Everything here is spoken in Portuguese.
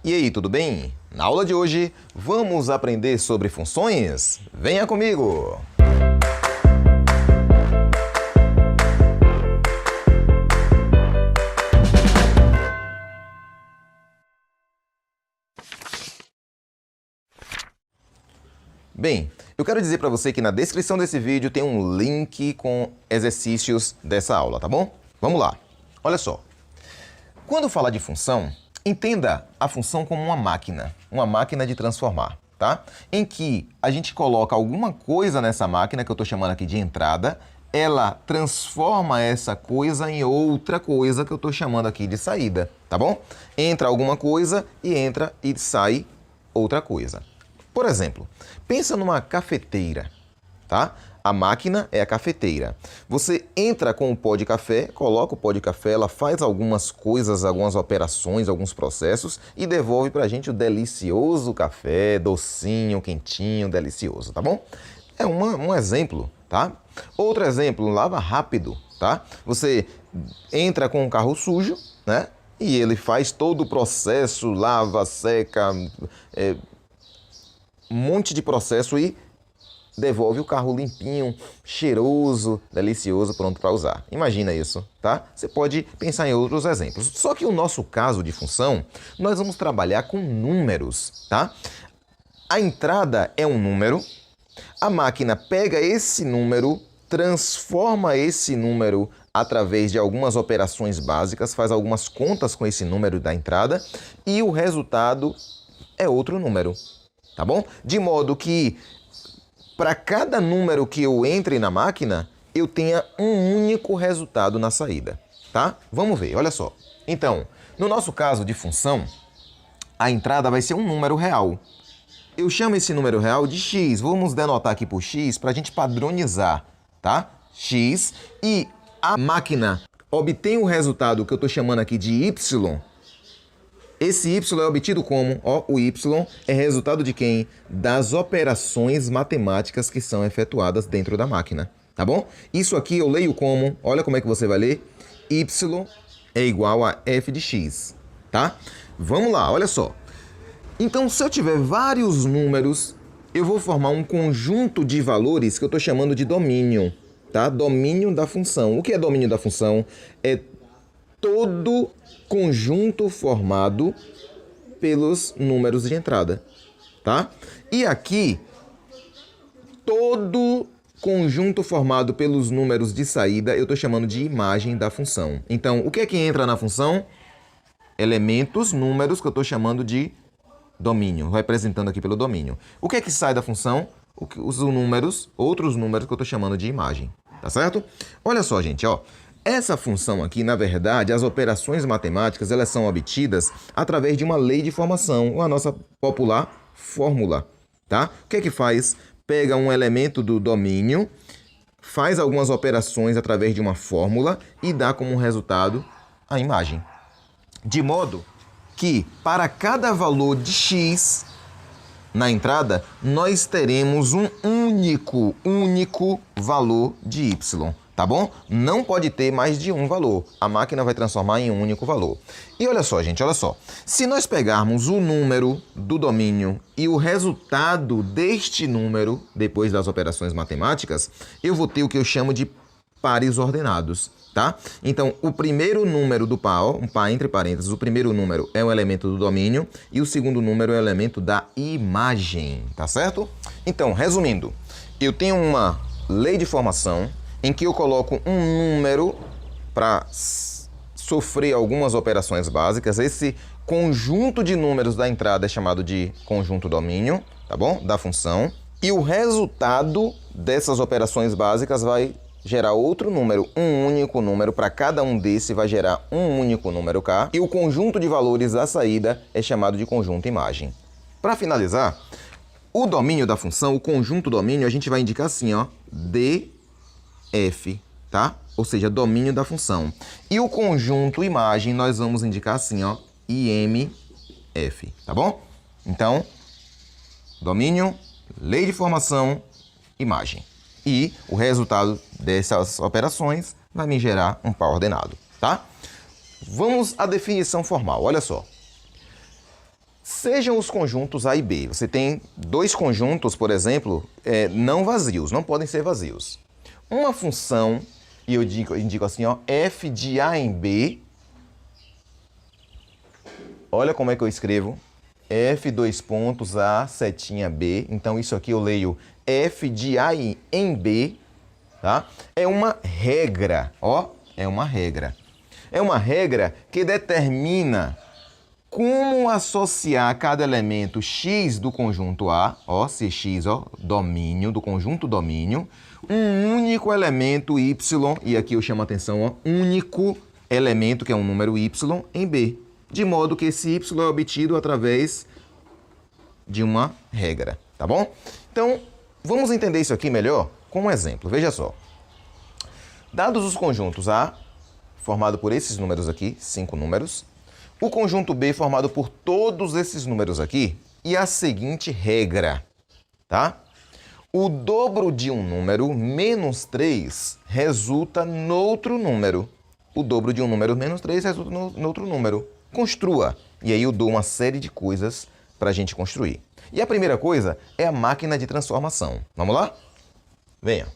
E aí, tudo bem? Na aula de hoje, vamos aprender sobre funções? Venha comigo! Bem, eu quero dizer para você que na descrição desse vídeo tem um link com exercícios dessa aula, tá bom? Vamos lá. Olha só. Quando falar de função, entenda a função como uma máquina de transformar, tá? Em que a gente coloca alguma coisa nessa máquina, que eu estou chamando aqui de entrada, ela transforma essa coisa em outra coisa que eu estou chamando aqui de saída, tá bom? Entra alguma coisa e entra e sai outra coisa. Por exemplo, pensa numa cafeteira, tá? A máquina é a cafeteira. Você entra com o pó de café, coloca o pó de café, ela faz algumas coisas, algumas operações, alguns processos e devolve pra gente o delicioso café, docinho, quentinho, delicioso, tá bom? É um exemplo, tá? Outro exemplo, lava rápido, tá? Você entra com um carro sujo, né? E ele faz todo o processo, lava, seca, um monte de processo e devolve o carro limpinho, cheiroso, delicioso, pronto para usar. Imagina isso, tá? Você pode pensar em outros exemplos. Só que o nosso caso de função, nós vamos trabalhar com números, tá? A entrada é um número, a máquina pega esse número, transforma esse número através de algumas operações básicas, faz algumas contas com esse número da entrada e o resultado é outro número. Tá bom? De modo que, para cada número que eu entre na máquina, eu tenha um único resultado na saída, tá? Vamos ver, olha só. Então, no nosso caso de função, a entrada vai ser um número real. Eu chamo esse número real de x. Vamos denotar aqui por x para a gente padronizar, tá? X. E a máquina obtém o resultado que eu estou chamando aqui de y. Esse y é obtido como? Ó, o y é resultado de quem? Das operações matemáticas que são efetuadas dentro da máquina, tá bom? Isso aqui eu leio como, olha como é que você vai ler, y é igual a f de x, tá? Vamos lá, olha só. Então, se eu tiver vários números, eu vou formar um conjunto de valores que eu estou chamando de domínio, tá? Domínio da função. O que é domínio da função? É todo conjunto formado pelos números de entrada, tá? E aqui, todo conjunto formado pelos números de saída, eu estou chamando de imagem da função. Então, o que é que entra na função? Elementos, números, que eu estou chamando de domínio, representando aqui pelo domínio. O que é que sai da função? Os números, outros números que eu estou chamando de imagem, tá certo? Olha só, gente, ó. Essa função aqui, na verdade, as operações matemáticas, elas são obtidas através de uma lei de formação, a nossa popular fórmula, tá? O que é que faz? Pega um elemento do domínio, faz algumas operações através de uma fórmula e dá como resultado a imagem. De modo que, para cada valor de x na entrada, nós teremos um único valor de y. Tá bom? Não pode ter mais de um valor. A máquina vai transformar em um único valor. E olha só, gente, olha só. Se nós pegarmos o número do domínio e o resultado deste número, depois das operações matemáticas, eu vou ter o que eu chamo de pares ordenados, tá? Então, o primeiro número do par, ó, um par entre parênteses, o primeiro número é um elemento do domínio e o segundo número é um elemento da imagem, tá certo? Então, resumindo, eu tenho uma lei de formação em que eu coloco um número para sofrer algumas operações básicas. Esse conjunto de números da entrada é chamado de conjunto domínio, tá bom? Da função. E o resultado dessas operações básicas vai gerar outro número, um único número. Para cada um desse vai gerar um único número K. E o conjunto de valores da saída é chamado de conjunto imagem. Para finalizar, o domínio da função, o conjunto domínio, a gente vai indicar assim, ó, df, tá? Ou seja, domínio da função. E o conjunto imagem nós vamos indicar assim, ó, imf, tá bom? Então, domínio, lei de formação, imagem. E o resultado dessas operações vai me gerar um par ordenado, tá? Vamos à definição formal, olha só. sejam os conjuntos A e B. Você tem dois conjuntos, por exemplo, não vazios, não podem ser vazios. Uma função, e eu indico assim, ó, f de A em B. Olha como é que eu escrevo. F, dois pontos, A, setinha B. Então, isso aqui eu leio f de A em B, tá? É uma regra, ó, é uma regra. É uma regra que determina como associar cada elemento x do conjunto A, ó, se x, ó, domínio, do conjunto domínio, um único elemento y, e aqui eu chamo a atenção, ó, único elemento, que é um número y, em B. De modo que esse y é obtido através de uma regra, tá bom? Então, vamos entender isso aqui melhor com um exemplo. Veja só. Dados os conjuntos A, formado por esses números aqui, 5 números, o conjunto B formado por todos esses números aqui, e a seguinte regra, tá? O dobro de um número menos 3 resulta noutro número. O dobro de um número menos 3 resulta noutro número. Construa. E aí eu dou uma série de coisas para a gente construir. E a primeira coisa é a máquina de transformação. Vamos lá? Venha.